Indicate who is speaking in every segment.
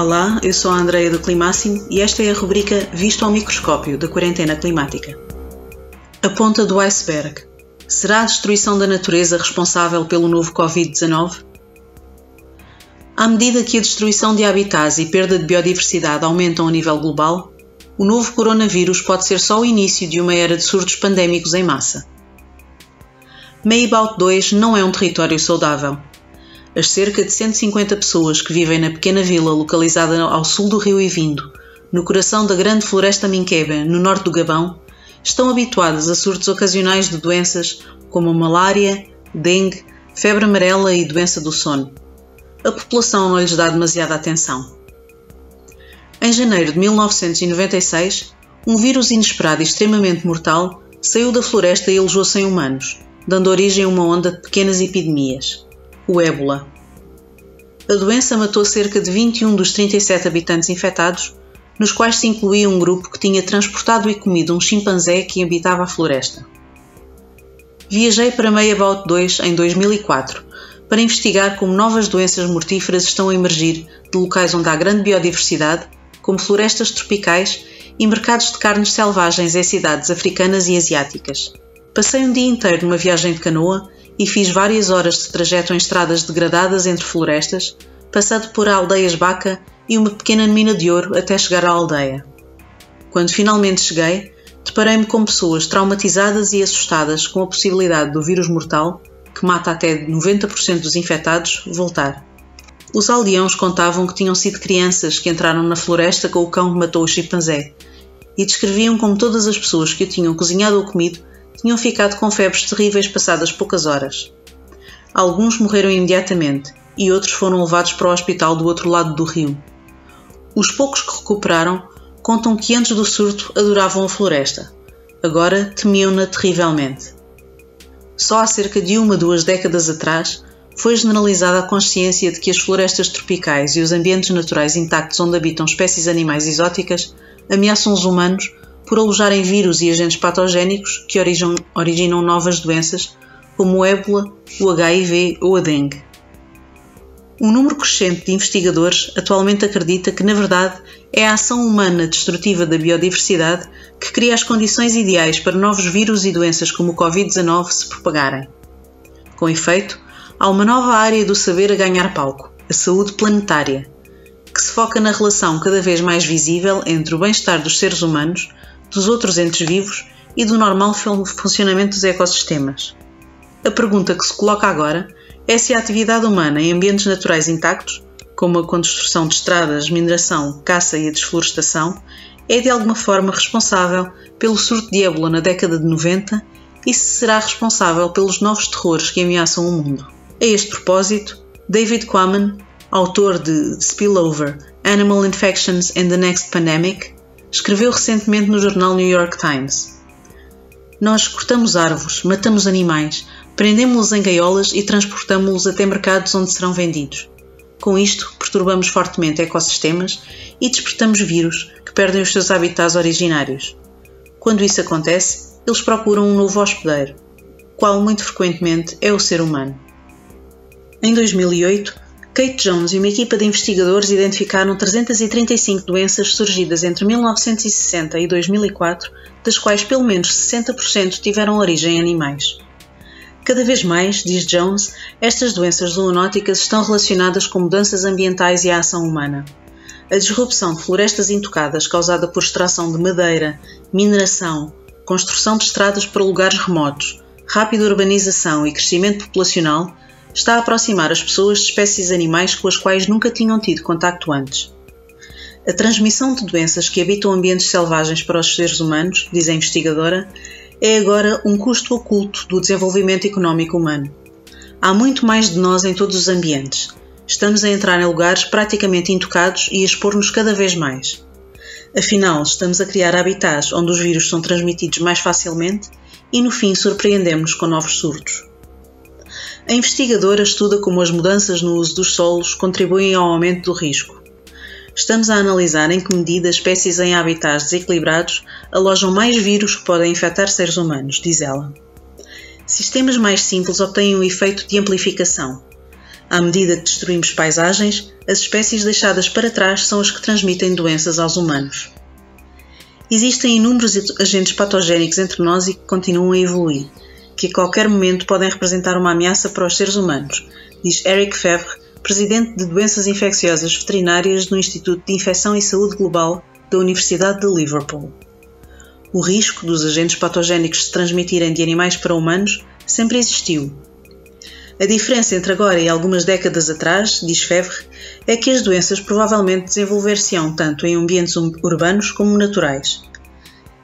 Speaker 1: Olá, eu sou a Andreia do Climáximo e esta é a rubrica Visto ao Microscópio da Quarentena Climática. A ponta do iceberg. Será a destruição da natureza responsável pelo novo Covid-19? À medida que a destruição de habitats e perda de biodiversidade aumentam a nível global, o novo coronavírus pode ser só o início de uma era de surtos pandémicos em massa. Mayabout 2 não é um território saudável. As cerca de 150 pessoas que vivem na pequena vila localizada ao sul do rio Ivindo, no coração da grande floresta Minkebe, no norte do Gabão, estão habituadas a surtos ocasionais de doenças como malária, dengue, febre amarela e doença do sono. A população não lhes dá demasiada atenção. Em janeiro de 1996, um vírus inesperado e extremamente mortal saiu da floresta e alojou-se em humanos, dando origem a uma onda de pequenas epidemias. O ébola. A doença matou cerca de 21 dos 37 habitantes infectados, nos quais se incluía um grupo que tinha transportado e comido um chimpanzé que habitava a floresta. Viajei para Mayabout 2 em 2004 para investigar como novas doenças mortíferas estão a emergir de locais onde há grande biodiversidade, como florestas tropicais e mercados de carnes selvagens em cidades africanas e asiáticas. Passei um dia inteiro numa viagem de canoa e fiz várias horas de trajeto em estradas degradadas entre florestas, passando por aldeias Baka e uma pequena mina de ouro até chegar à aldeia. Quando finalmente cheguei, deparei-me com pessoas traumatizadas e assustadas com a possibilidade do vírus mortal, que mata até 90% dos infectados, voltar. Os aldeãos contavam que tinham sido crianças que entraram na floresta com o cão que matou o chimpanzé e descreviam como todas as pessoas que o tinham cozinhado ou comido tinham ficado com febres terríveis passadas poucas horas. Alguns morreram imediatamente e outros foram levados para o hospital do outro lado do rio. Os poucos que recuperaram contam que antes do surto adoravam a floresta. Agora temiam-na terrivelmente. Só há cerca de 2 décadas atrás foi generalizada a consciência de que as florestas tropicais e os ambientes naturais intactos onde habitam espécies animais exóticas ameaçam os humanos por alojarem vírus e agentes patogénicos que originam novas doenças, como o ébola, o HIV ou a dengue. Um número crescente de investigadores atualmente acredita que, na verdade, é a ação humana destrutiva da biodiversidade que cria as condições ideais para novos vírus e doenças como o Covid-19 se propagarem. Com efeito, há uma nova área do saber a ganhar palco, a saúde planetária, que se foca na relação cada vez mais visível entre o bem-estar dos seres humanos, dos outros entes vivos e do normal funcionamento dos ecossistemas. A pergunta que se coloca agora é se a atividade humana em ambientes naturais intactos, como a construção de estradas, mineração, caça e a desflorestação, é de alguma forma responsável pelo surto de ébola na década de 90 e se será responsável pelos novos terrores que ameaçam o mundo. A este propósito, David Quammen, autor de Spillover: Animal Infections and the Next Pandemic, escreveu recentemente no jornal New York Times: "Nós cortamos árvores, matamos animais, prendemos-los em gaiolas e transportamos-los até mercados onde serão vendidos. Com isto, perturbamos fortemente ecossistemas e despertamos vírus que perdem os seus habitats originários. Quando isso acontece, eles procuram um novo hospedeiro, qual muito frequentemente é o ser humano." Em 2008, Kate Jones e uma equipa de investigadores identificaram 335 doenças surgidas entre 1960 e 2004, das quais pelo menos 60% tiveram origem em animais. Cada vez mais, diz Jones, estas doenças zoonóticas estão relacionadas com mudanças ambientais e a ação humana. A disrupção de florestas intocadas causada por extração de madeira, mineração, construção de estradas para lugares remotos, rápida urbanização e crescimento populacional está a aproximar as pessoas de espécies animais com as quais nunca tinham tido contacto antes. A transmissão de doenças que habitam ambientes selvagens para os seres humanos, diz a investigadora, é agora um custo oculto do desenvolvimento económico humano. Há muito mais de nós em todos os ambientes. Estamos a entrar em lugares praticamente intocados e a expor-nos cada vez mais. Afinal, estamos a criar habitats onde os vírus são transmitidos mais facilmente e, no fim, surpreendemos-nos com novos surtos. A investigadora estuda como as mudanças no uso dos solos contribuem ao aumento do risco. Estamos a analisar em que medida espécies em habitats desequilibrados alojam mais vírus que podem infectar seres humanos, diz ela. Sistemas mais simples obtêm um efeito de amplificação. À medida que destruímos paisagens, as espécies deixadas para trás são as que transmitem doenças aos humanos. Existem inúmeros agentes patogénicos entre nós e que continuam a evoluir, que a qualquer momento podem representar uma ameaça para os seres humanos, diz Eric Fevre, presidente de Doenças Infecciosas Veterinárias no Instituto de Infecção e Saúde Global da Universidade de Liverpool. O risco dos agentes patogénicos se transmitirem de animais para humanos sempre existiu. A diferença entre agora e algumas décadas atrás, diz Fevre, é que as doenças provavelmente desenvolver-se-ão tanto em ambientes urbanos como naturais.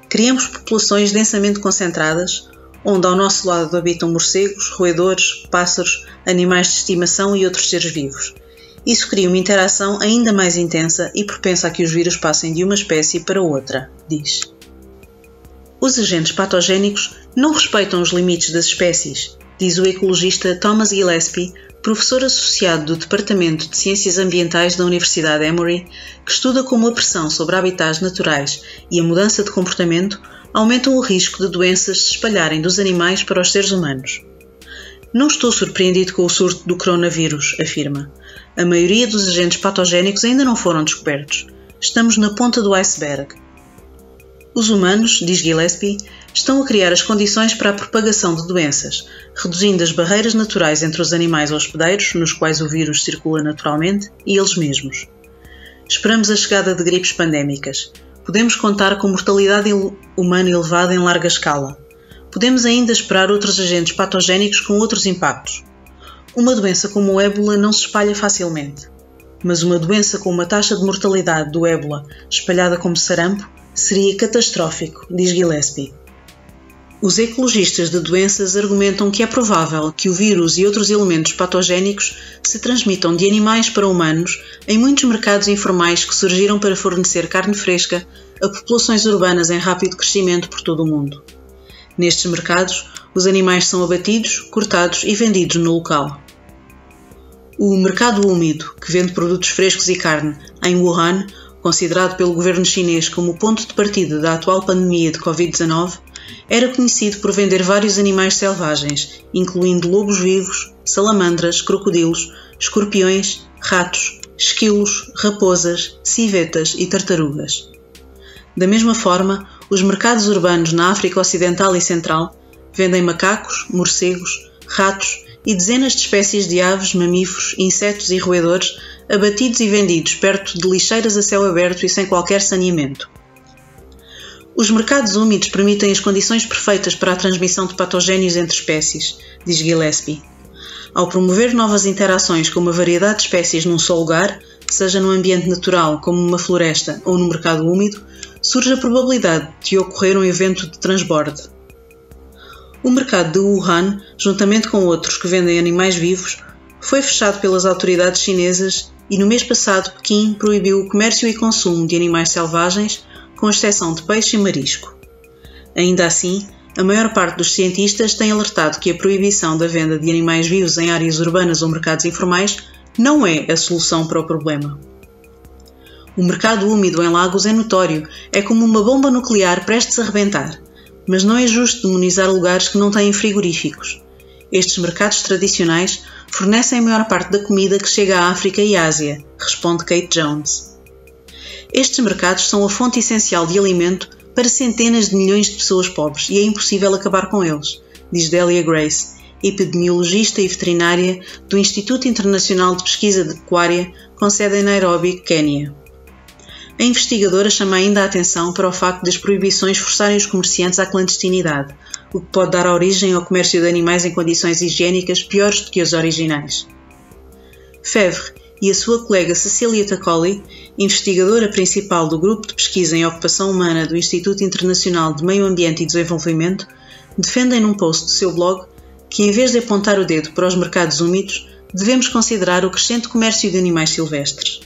Speaker 1: Criamos populações densamente concentradas, onde ao nosso lado habitam morcegos, roedores, pássaros, animais de estimação e outros seres vivos. Isso cria uma interação ainda mais intensa e propensa a que os vírus passem de uma espécie para outra, diz. Os agentes patogénicos não respeitam os limites das espécies, diz o ecologista Thomas Gillespie, professor associado do Departamento de Ciências Ambientais da Universidade Emory, que estuda como a pressão sobre habitats naturais e a mudança de comportamento aumentam o risco de doenças se espalharem dos animais para os seres humanos. Não estou surpreendido com o surto do coronavírus, afirma. A maioria dos agentes patogénicos ainda não foram descobertos. Estamos na ponta do iceberg. Os humanos, diz Gillespie, estão a criar as condições para a propagação de doenças, reduzindo as barreiras naturais entre os animais hospedeiros, nos quais o vírus circula naturalmente, e eles mesmos. Esperamos a chegada de gripes pandémicas. Podemos contar com mortalidade humana elevada em larga escala. Podemos ainda esperar outros agentes patogénicos com outros impactos. Uma doença como o ébola não se espalha facilmente, mas uma doença com uma taxa de mortalidade do ébola espalhada como sarampo seria catastrófico, diz Gillespie. Os ecologistas de doenças argumentam que é provável que o vírus e outros elementos patogénicos se transmitam de animais para humanos em muitos mercados informais que surgiram para fornecer carne fresca a populações urbanas em rápido crescimento por todo o mundo. Nestes mercados, os animais são abatidos, cortados e vendidos no local. O mercado úmido, que vende produtos frescos e carne, em Wuhan, considerado pelo governo chinês como o ponto de partida da atual pandemia de Covid-19, era conhecido por vender vários animais selvagens, incluindo lobos vivos, salamandras, crocodilos, escorpiões, ratos, esquilos, raposas, civetas e tartarugas. Da mesma forma, os mercados urbanos na África Ocidental e Central vendem macacos, morcegos, ratos e dezenas de espécies de aves, mamíferos, insetos e roedores abatidos e vendidos perto de lixeiras a céu aberto e sem qualquer saneamento. Os mercados úmidos permitem as condições perfeitas para a transmissão de patogénios entre espécies, diz Gillespie. Ao promover novas interações com uma variedade de espécies num só lugar, seja num ambiente natural como uma floresta ou no mercado úmido, surge a probabilidade de ocorrer um evento de transborde. O mercado de Wuhan, juntamente com outros que vendem animais vivos, foi fechado pelas autoridades chinesas e no mês passado Pequim proibiu o comércio e consumo de animais selvagens, com exceção de peixe e marisco. Ainda assim, a maior parte dos cientistas tem alertado que a proibição da venda de animais vivos em áreas urbanas ou mercados informais não é a solução para o problema. O mercado úmido em lagos é notório, é como uma bomba nuclear prestes a rebentar, mas não é justo demonizar lugares que não têm frigoríficos. Estes mercados tradicionais fornecem a maior parte da comida que chega à África e Ásia, responde Kate Jones. Estes mercados são a fonte essencial de alimento para centenas de milhões de pessoas pobres e é impossível acabar com eles, diz Delia Grace, epidemiologista e veterinária do Instituto Internacional de Pesquisa de Pecuária, com sede em Nairobi, Quênia. A investigadora chama ainda a atenção para o facto das proibições forçarem os comerciantes à clandestinidade, o que pode dar origem ao comércio de animais em condições higiênicas piores do que as originais. Fevre e a sua colega Cecilia Taccoli, investigadora principal do Grupo de Pesquisa em Ocupação Humana do Instituto Internacional de Meio Ambiente e Desenvolvimento, defendem num post do seu blog que, em vez de apontar o dedo para os mercados úmidos, devemos considerar o crescente comércio de animais silvestres.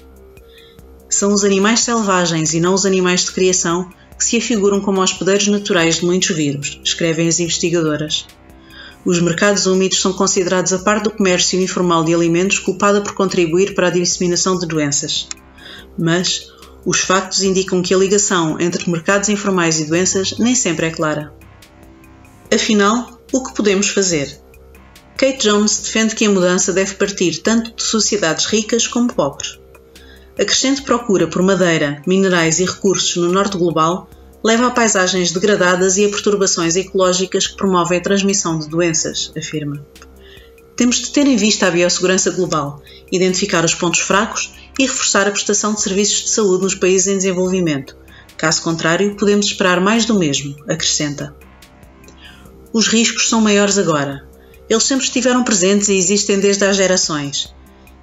Speaker 1: São os animais selvagens e não os animais de criação que se afiguram como hospedeiros naturais de muitos vírus, escrevem as investigadoras. Os mercados úmidos são considerados a par do comércio informal de alimentos culpada por contribuir para a disseminação de doenças. Mas os factos indicam que a ligação entre mercados informais e doenças nem sempre é clara. Afinal, o que podemos fazer? Kate Jones defende que a mudança deve partir tanto de sociedades ricas como pobres. A crescente procura por madeira, minerais e recursos no norte global leva a paisagens degradadas e a perturbações ecológicas que promovem a transmissão de doenças, afirma. Temos de ter em vista a biossegurança global, identificar os pontos fracos e reforçar a prestação de serviços de saúde nos países em desenvolvimento. Caso contrário, podemos esperar mais do mesmo, acrescenta. Os riscos são maiores agora. Eles sempre estiveram presentes e existem desde há gerações.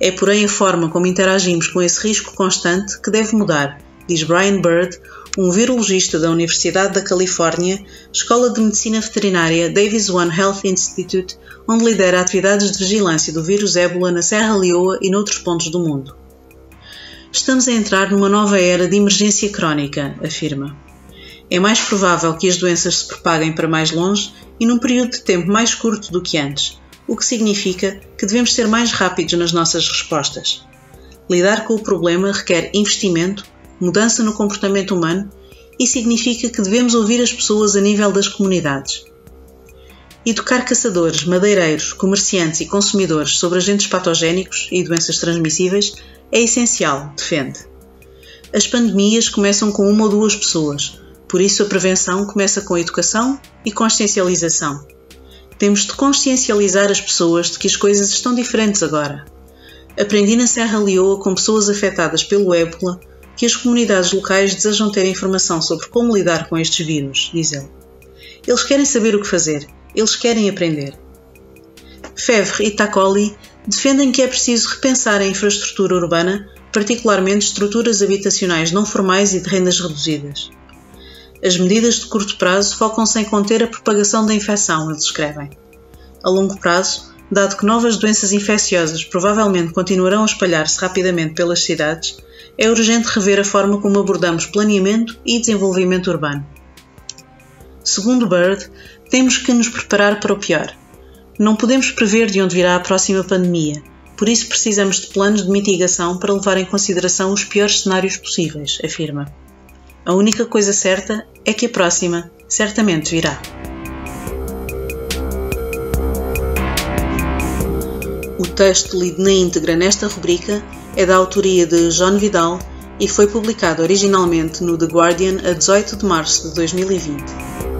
Speaker 1: É, porém, a forma como interagimos com esse risco constante que deve mudar, diz Brian Bird, um virologista da Universidade da Califórnia, Escola de Medicina Veterinária Davis One Health Institute, onde lidera atividades de vigilância do vírus ébola na Serra Leoa e noutros pontos do mundo. Estamos a entrar numa nova era de emergência crónica, afirma. É mais provável que as doenças se propaguem para mais longe e num período de tempo mais curto do que antes, o que significa que devemos ser mais rápidos nas nossas respostas. Lidar com o problema requer investimento, mudança no comportamento humano e significa que devemos ouvir as pessoas a nível das comunidades. Educar caçadores, madeireiros, comerciantes e consumidores sobre agentes patogénicos e doenças transmissíveis é essencial, defende. As pandemias começam com uma ou duas pessoas, por isso a prevenção começa com a educação e consciencialização. Temos de consciencializar as pessoas de que as coisas estão diferentes agora. Aprendi na Serra Leoa com pessoas afetadas pelo ébola que as comunidades locais desejam ter informação sobre como lidar com estes vírus, diz ele. Eles querem saber o que fazer, eles querem aprender. Fevre e Tacoli defendem que é preciso repensar a infraestrutura urbana, particularmente estruturas habitacionais não formais e de rendas reduzidas. As medidas de curto prazo focam-se em conter a propagação da infecção, eles escrevem. A longo prazo, dado que novas doenças infecciosas provavelmente continuarão a espalhar-se rapidamente pelas cidades, é urgente rever a forma como abordamos planeamento e desenvolvimento urbano. Segundo Bird, temos que nos preparar para o pior. Não podemos prever de onde virá a próxima pandemia, por isso precisamos de planos de mitigação para levar em consideração os piores cenários possíveis, afirma. A única coisa certa é que a próxima certamente virá. O texto lido na íntegra nesta rubrica é da autoria de John Vidal e foi publicado originalmente no The Guardian a 18 de março de 2020.